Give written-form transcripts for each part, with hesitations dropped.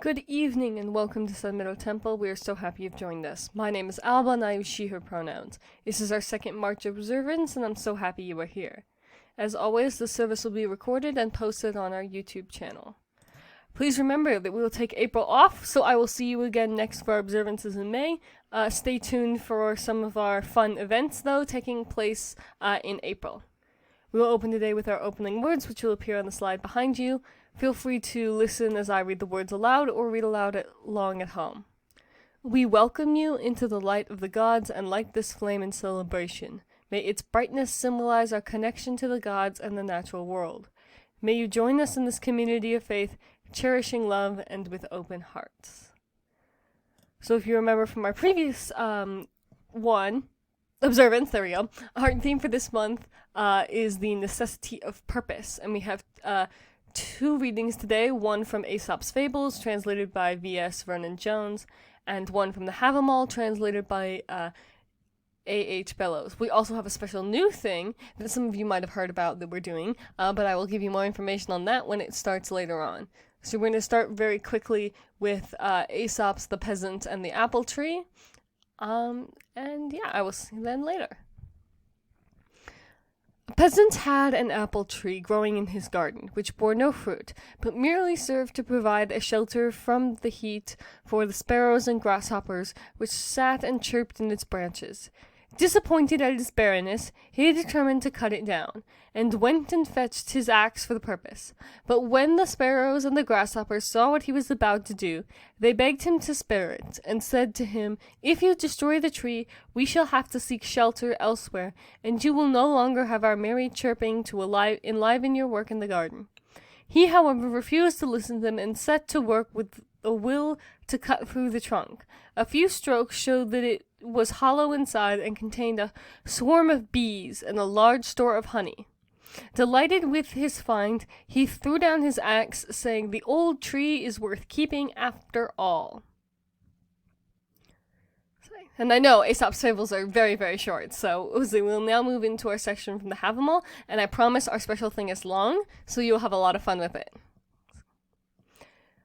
Good evening and welcome to Sun Meadow Temple. We are so happy you've joined us. My name is Alba and I use she, her pronouns. This is our second March Observance and I'm so happy you are here. As always, the service will be recorded and posted on our YouTube channel. Please remember that we will take April off, so I will see you again next for our observances in May. Stay tuned for some of our fun events, though, taking place in April. We will open today with our opening words, which will appear on the slide behind you. Feel free to listen as I read the words aloud or read aloud along at home. We welcome you into the light of the gods and light this flame in celebration. May its brightness symbolize our connection to the gods and the natural world. May you join us in this community of faith, cherishing love and with open hearts. So if you remember from our previous observance, there we go. Our theme for this month is the necessity of purpose, and we have two readings today, one from Aesop's Fables, translated by V.S. Vernon Jones, and one from the Havamal, translated by A.H. Bellows. We also have a special new thing that some of you might have heard about that we're doing, but I will give you more information on that when it starts later on. So we're going to start very quickly with Aesop's The Peasant and the Apple Tree, and yeah, I will see you then later. A peasant had an apple tree growing in his garden, which bore no fruit, but merely served to provide a shelter from the heat for the sparrows and grasshoppers which sat and chirped in its branches. Disappointed at its barrenness, he determined to cut it down, and went and fetched his axe for the purpose. But when the sparrows and the grasshoppers saw what he was about to do, they begged him to spare it, and said to him, "If you destroy the tree, we shall have to seek shelter elsewhere, and you will no longer have our merry chirping to enliven your work in the garden." He, however, refused to listen to them, and set to work with a will to cut through the trunk. A few strokes showed that it was hollow inside and contained a swarm of bees and a large store of honey. Delighted with his find, he threw down his axe, saying, "The old tree is worth keeping after all." And I know Aesop's Fables are very, very short, so we'll now move into our section from the Havamal, and I promise our special thing is long, so you'll have a lot of fun with it.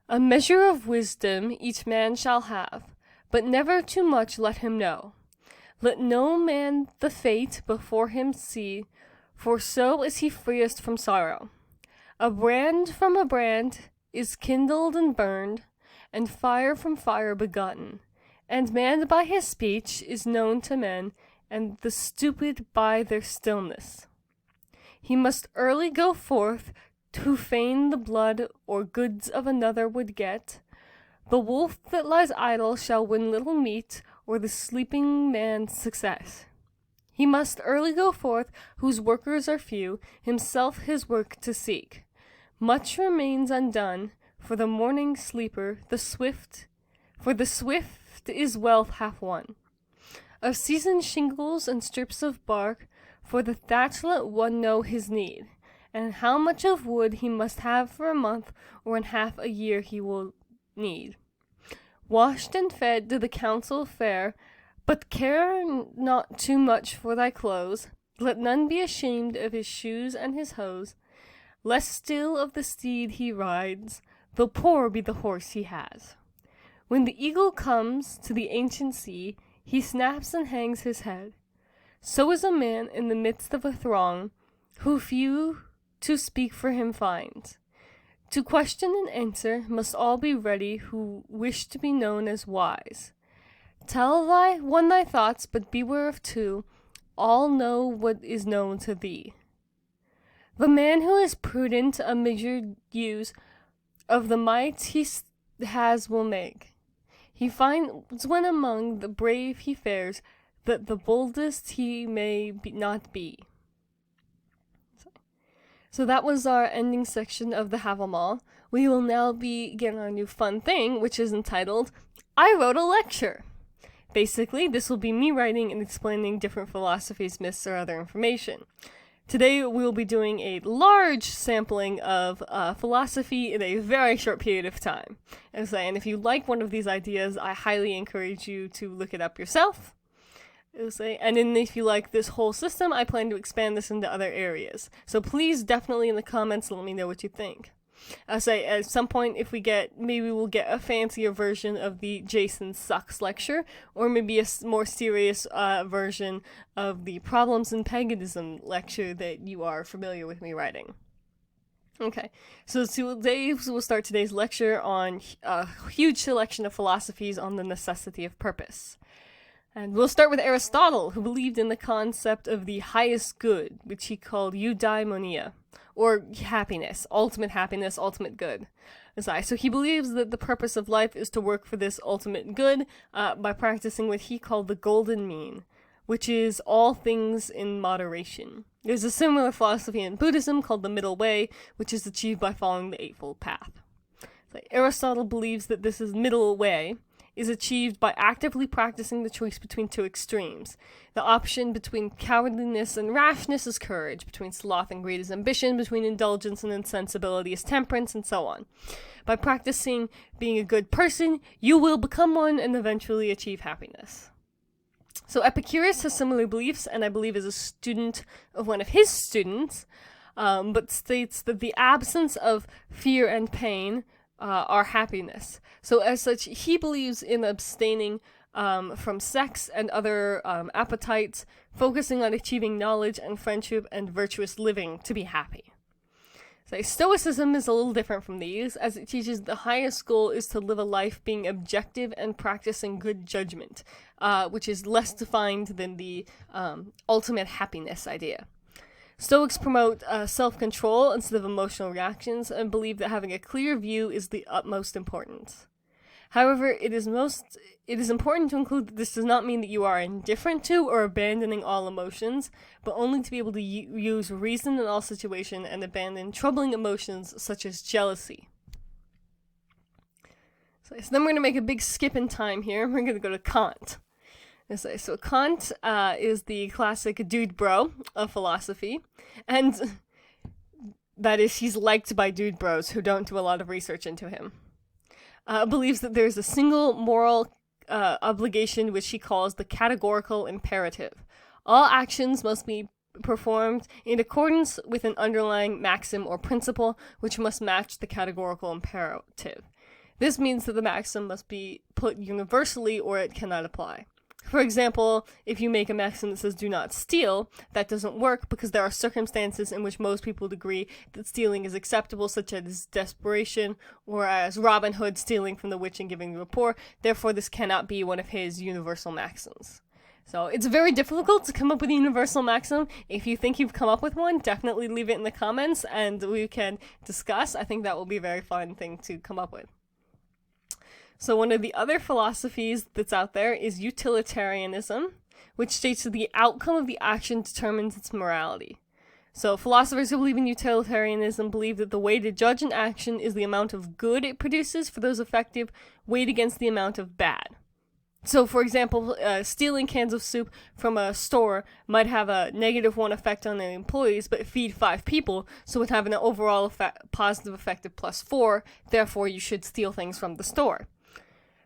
A measure of wisdom each man shall have, but never too much let him know. Let no man the fate before him see, for so is he freest from sorrow. A brand from a brand is kindled and burned, and fire from fire begotten. And man by his speech is known to men, and the stupid by their stillness. He must early go forth, who fain the blood or goods of another would get. The wolf that lies idle shall win little meat, or the sleeping man success. He must early go forth, whose workers are few, himself his work to seek. Much remains undone, for the morning sleeper, the swift is wealth half won. Of seasoned shingles and strips of bark, for the thatch let one know his need, and how much of wood he must have for a month, or in half a year he will need. Washed and fed do the council fare, but care not too much for thy clothes. Let none be ashamed of his shoes and his hose, less still of the steed he rides, though poor be the horse he has. When the eagle comes to the ancient sea, he snaps and hangs his head. So is a man in the midst of a throng, who few to speak for him finds. To question and answer must all be ready who wish to be known as wise. Tell one thy thoughts, but beware of two, all know what is known to thee. The man who is prudent a measured use of the might he has will make. He finds when among the brave he fares, that the boldest he may not be. So that was our ending section of the Havamal. We will now begin our new fun thing, which is entitled, I Wrote a Lecture. Basically, this will be me writing and explaining different philosophies, myths, or other information. Today, we'll be doing a large sampling of philosophy in a very short period of time. And if you like one of these ideas, I highly encourage you to look it up yourself. And then if you like this whole system, I plan to expand this into other areas. So please definitely in the comments let me know what you think. Say at some point, if we get, maybe we'll get a fancier version of the Jason Sucks lecture, or maybe a more serious version of the Problems in Paganism lecture that you are familiar with me writing. Okay, so today we'll start today's lecture on a huge selection of philosophies on the necessity of purpose. And we'll start with Aristotle, who believed in the concept of the highest good, which he called eudaimonia, or happiness, ultimate good. So he believes that the purpose of life is to work for this ultimate good by practicing what he called the golden mean, which is all things in moderation. There's a similar philosophy in Buddhism called the middle way, which is achieved by following the Eightfold Path. So Aristotle believes that this middle way is achieved by actively practicing the choice between two extremes. The option between cowardliness and rashness is courage, between sloth and greed is ambition, between indulgence and insensibility is temperance, and so on. By practicing being a good person, you will become one and eventually achieve happiness. So Epicurus has similar beliefs, and I believe is a student of one of his students, but states that the absence of fear and pain are happiness. So as such, he believes in abstaining from sex and other appetites, focusing on achieving knowledge and friendship and virtuous living to be happy. So Stoicism is a little different from these, as it teaches the highest goal is to live a life being objective and practicing good judgment, which is less defined than the ultimate happiness idea. Stoics promote self-control instead of emotional reactions and believe that having a clear view is the utmost importance. However, it is important to include that this does not mean that you are indifferent to or abandoning all emotions, but only to be able to use reason in all situations and abandon troubling emotions such as jealousy. So then we're going to make a big skip in time here. We're going to go to Kant. So Kant is the classic dude bro of philosophy, and that is, he's liked by dude bros who don't do a lot of research into him. Believes that there is a single moral obligation which he calls the categorical imperative. All actions must be performed in accordance with an underlying maxim or principle which must match the categorical imperative. This means that the maxim must be put universally or it cannot apply. For example, if you make a maxim that says do not steal, that doesn't work because there are circumstances in which most people would agree that stealing is acceptable, such as desperation, or as Robin Hood stealing from the witch and giving to the poor. Therefore, this cannot be one of his universal maxims. So it's very difficult to come up with a universal maxim. If you think you've come up with one, definitely leave it in the comments and we can discuss. I think that will be a very fun thing to come up with. So one of the other philosophies that's out there is utilitarianism, which states that the outcome of the action determines its morality. So philosophers who believe in utilitarianism believe that the way to judge an action is the amount of good it produces for those effective, weighed against the amount of bad. So, for example, stealing cans of soup from a store might have a -1 effect on the employees, but feed 5 people, so it would have an overall positive effect of +4, therefore you should steal things from the store.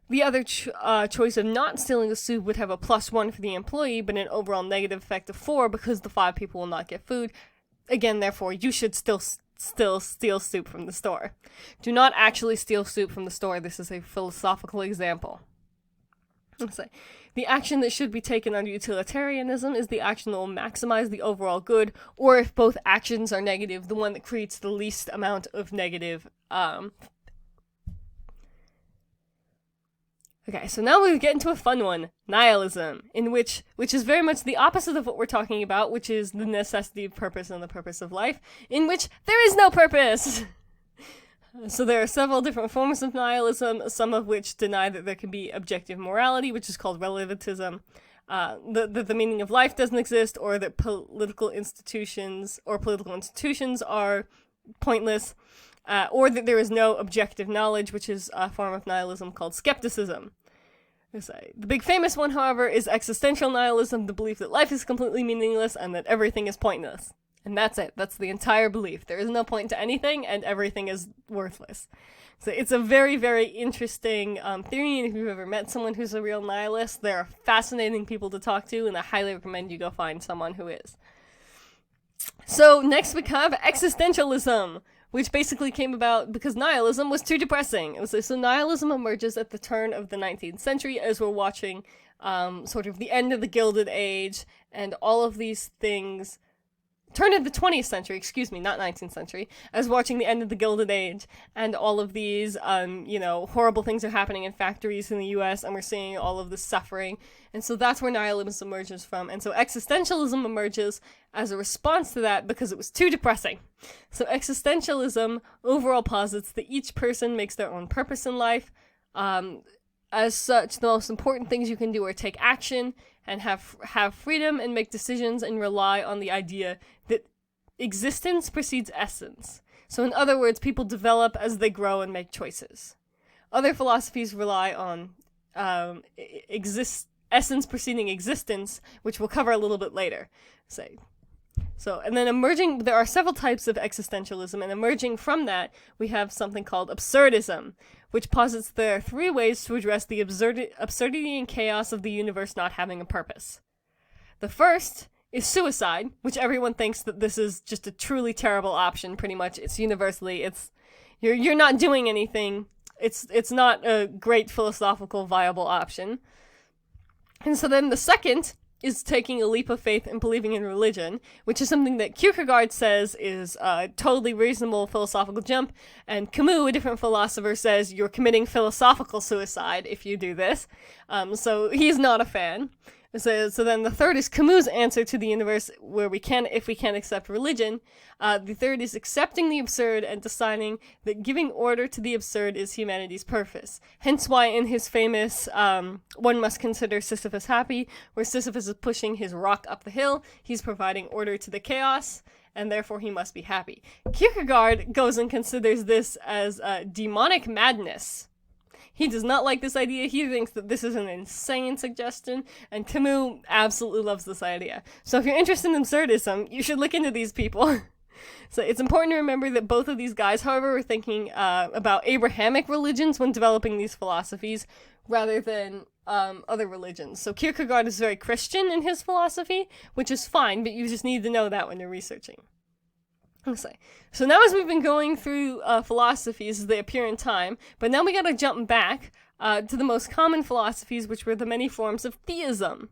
The other choice of not stealing the soup would have a +1 for the employee, but an overall negative effect of 4 because the 5 people will not get food. Again, therefore, you should still steal soup from the store. Do not actually steal soup from the store. This is a philosophical example. Let's say, the action that should be taken under utilitarianism is the action that will maximize the overall good, or if both actions are negative, the one that creates the least amount of negative. Okay, so now we get into a fun one, nihilism, which is very much the opposite of what we're talking about, which is the necessity of purpose and the purpose of life, in which there is no purpose! So there are several different forms of nihilism, some of which deny that there can be objective morality, which is called relativism, that the meaning of life doesn't exist, or that political institutions are pointless, or that there is no objective knowledge, which is a form of nihilism called skepticism. The big famous one, however, is existential nihilism, the belief that life is completely meaningless and that everything is pointless. And that's it. That's the entire belief. There is no point to anything, and everything is worthless. So it's a very, very interesting theory, and if you've ever met someone who's a real nihilist, they're fascinating people to talk to, and I highly recommend you go find someone who is. So next we have existentialism, which basically came about because nihilism was too depressing. So nihilism emerges at the turn of the 19th century as we're watching sort of the end of the Gilded Age and all of these things. Turn of the 20th century, not 19th century, as watching the end of the Gilded Age, and all of these, horrible things are happening in factories in the US, and we're seeing all of this suffering, and so that's where nihilism emerges from, and so existentialism emerges as a response to that because it was too depressing. So existentialism overall posits that each person makes their own purpose in life. As such, the most important things you can do are take action, and have freedom and make decisions and rely on the idea that existence precedes essence. So in other words, people develop as they grow and make choices. Other philosophies rely on essence preceding existence, which we'll cover a little bit later. And then there are several types of existentialism, and emerging from that, we have something called absurdism, which posits there are three ways to address the absurdity and chaos of the universe not having a purpose. The first is suicide, which everyone thinks that this is just a truly terrible option, pretty much. It's universally, you're not doing anything, it's not a great philosophical viable option. And so then the second is taking a leap of faith and believing in religion, which is something that Kierkegaard says is a totally reasonable philosophical jump, and Camus, a different philosopher, says you're committing philosophical suicide if you do this. So he's not a fan. So then the third is Camus' answer to the universe, if we can't accept religion. The third is accepting the absurd and deciding that giving order to the absurd is humanity's purpose. Hence why in his famous One Must Consider Sisyphus Happy, where Sisyphus is pushing his rock up the hill, he's providing order to the chaos, and therefore he must be happy. Kierkegaard goes and considers this as demonic madness. He does not like this idea. He thinks that this is an insane suggestion, and Camus absolutely loves this idea. So if you're interested in absurdism, you should look into these people. So it's important to remember that both of these guys, however, were thinking about Abrahamic religions when developing these philosophies, rather than other religions. So Kierkegaard is very Christian in his philosophy, which is fine, but you just need to know that when you're researching. So now as we've been going through philosophies as they appear in time, but now we gotta jump back to the most common philosophies, which were the many forms of theism.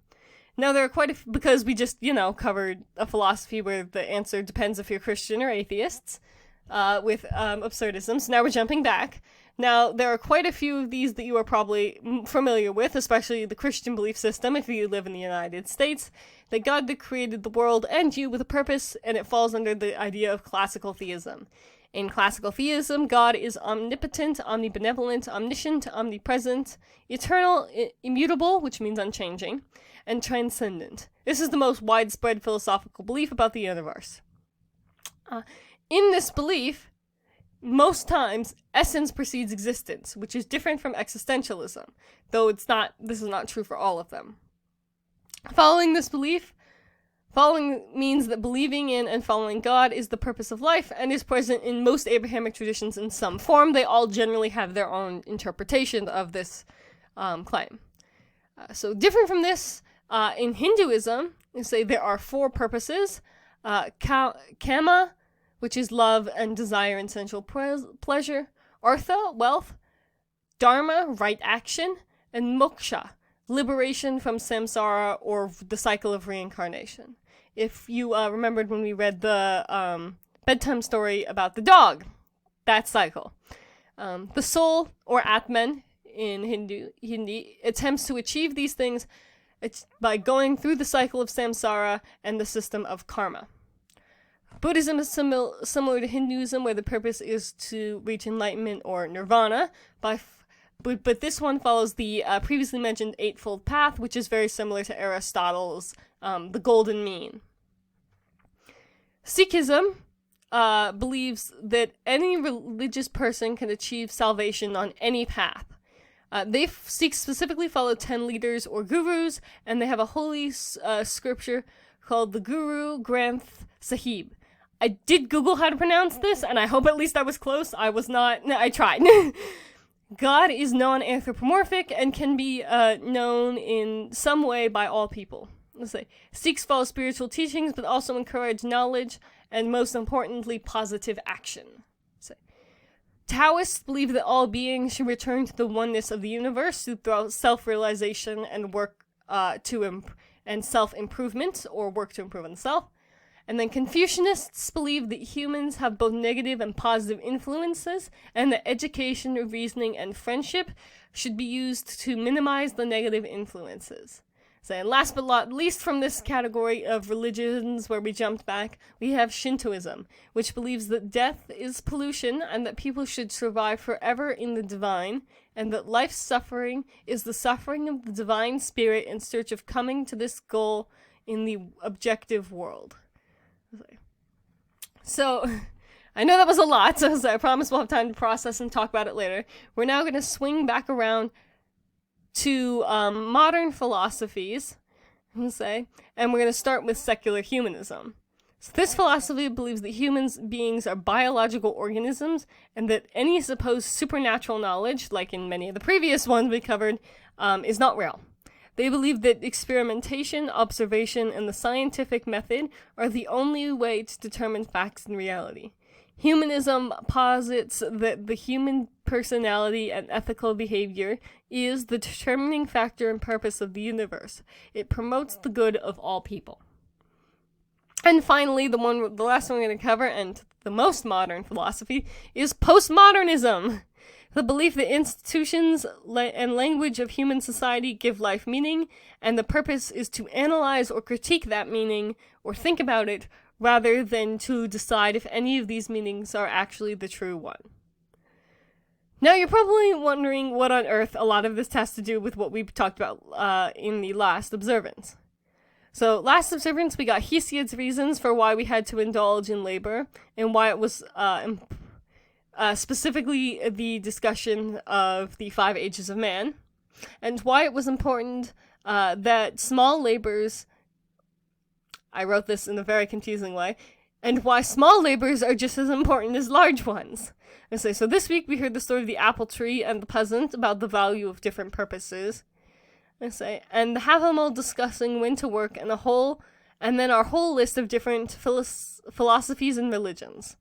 Now there are because we just, covered a philosophy where the answer depends if you're Christian or atheists, with absurdism, so now we're jumping back. Now, there are quite a few of these that you are probably familiar with, especially the Christian belief system if you live in the United States, that God created the world and you with a purpose, and it falls under the idea of classical theism. In classical theism, God is omnipotent, omnibenevolent, omniscient, omnipresent, eternal, immutable, which means unchanging, and transcendent. This is the most widespread philosophical belief about the universe. In this belief, most times, essence precedes existence, which is different from existentialism, though this is not true for all of them. Following this belief, means that believing in and following God is the purpose of life and is present in most Abrahamic traditions in some form. They all generally have their own interpretation of this claim. So different from this, in Hinduism, they say there are four purposes, kama, which is love and desire and sensual pleasure, artha, wealth, dharma, right action, and moksha, liberation from samsara or the cycle of reincarnation. If you remembered when we read the bedtime story about the dog, that cycle. The soul, or Atman in Hindi, attempts to achieve these things by going through the cycle of samsara and the system of karma. Buddhism is similar to Hinduism, where the purpose is to reach enlightenment or nirvana, but this one follows the previously mentioned Eightfold Path, which is very similar to Aristotle's the Golden Mean. Sikhism believes that any religious person can achieve salvation on any path. Sikhs specifically follow 10 leaders or gurus, and they have a holy scripture called the Guru Granth Sahib. I did Google how to pronounce this, and I hope at least I was close. I was not. No, I tried. God is non-anthropomorphic and can be known in some way by all people. Let's say Sikhs follow spiritual teachings, but also encourage knowledge and, most importantly, positive action. Taoists believe that all beings should return to the oneness of the universe through self-realization and work and self-improvement, or work to improve on self. And then Confucianists believe that humans have both negative and positive influences, and that education, reasoning, and friendship should be used to minimize the negative influences. So, and last but not least from this category of religions where we jumped back, we have Shintoism, which believes that death is pollution and that people should survive forever in the divine, and that life's suffering is the suffering of the divine spirit in search of coming to this goal in the objective world. So, I know that was a lot, so I promise we'll have time to process and talk about it later. We're now going to swing back around to modern philosophies, and we're going to start with secular humanism. So this philosophy believes that human beings are biological organisms, and that any supposed supernatural knowledge, like in many of the previous ones we covered, is not real. They believe that experimentation, observation, and the scientific method are the only way to determine facts and reality. Humanism posits that the human personality and ethical behavior is the determining factor and purpose of the universe. It promotes the good of all people. And finally, the last one we're going to cover, and the most modern philosophy, is postmodernism. The belief that institutions and language of human society give life meaning, and the purpose is to analyze or critique that meaning, or think about it, rather than to decide if any of these meanings are actually the true one. Now, you're probably wondering what on earth a lot of this has to do with what we talked about in the last observance. So, last observance, we got Hesiod's reasons for why we had to indulge in labor, and why it was specifically the discussion of the 5 ages of man, and why it was important that small labors, I wrote this in a very confusing way, and why small labors are just as important as large ones. So this week we heard the story of the apple tree and the peasant about the value of different purposes. And the Havamal discussing when to work, and then our whole list of different philosophies and religions.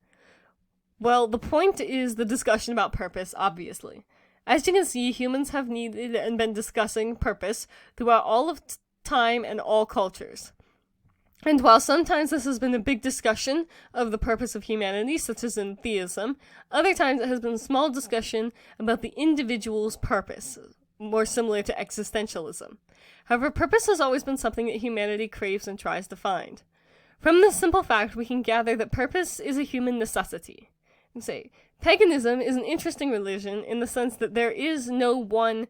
Well, the point is the discussion about purpose, obviously. As you can see, humans have needed and been discussing purpose throughout all of time and all cultures. And while sometimes this has been a big discussion of the purpose of humanity, such as in theism, other times it has been a small discussion about the individual's purpose, more similar to existentialism. However, purpose has always been something that humanity craves and tries to find. From this simple fact, we can gather that purpose is a human necessity. Paganism is an interesting religion in the sense that there is no one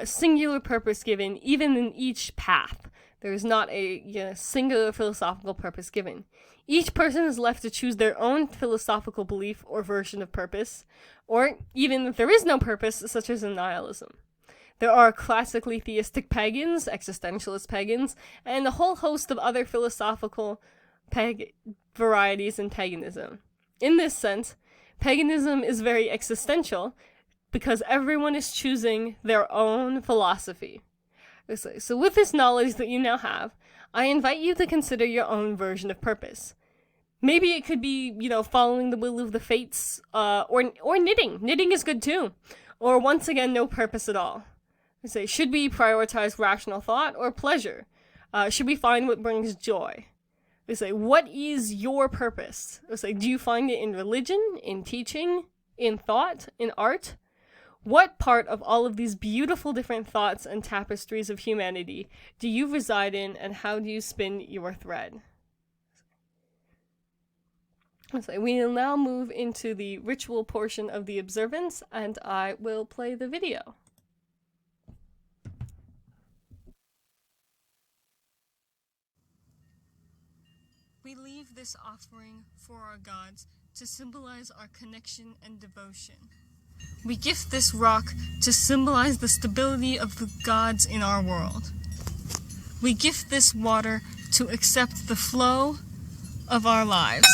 singular purpose given, even in each path. There is not a singular philosophical purpose given. Each person is left to choose their own philosophical belief or version of purpose, or even if there is no purpose, such as in nihilism. There are classically theistic pagans, existentialist pagans, and a whole host of other philosophical varieties in paganism. In this sense, paganism is very existential because everyone is choosing their own philosophy. So with this knowledge that you now have, I invite you to consider your own version of purpose. Maybe it could be, following the will of the fates, or knitting. Knitting is good too. Or once again, no purpose at all. Should we prioritize rational thought or pleasure? Should we find what brings joy? What is your purpose? Do you find it in religion, in teaching, in thought, in art? What part of all of these beautiful different thoughts and tapestries of humanity do you reside in, and how do you spin your thread? We will now move into the ritual portion of the observance, and I will play the video. We leave this offering for our gods to symbolize our connection and devotion. We gift this rock to symbolize the stability of the gods in our world. We gift this water to accept the flow of our lives.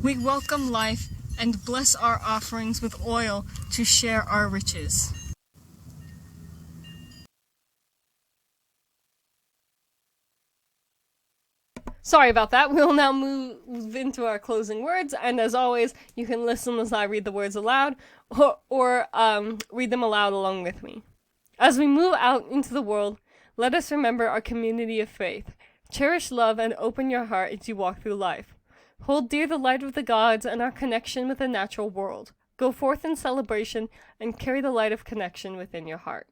We welcome life and bless our offerings with oil to share our riches. Sorry about that. We'll now move into our closing words, and as always, you can listen as I read the words aloud, or read them aloud along with me. As we move out into the world, let us remember our community of faith. Cherish love and open your heart as you walk through life. Hold dear the light of the gods and our connection with the natural world. Go forth in celebration and carry the light of connection within your heart.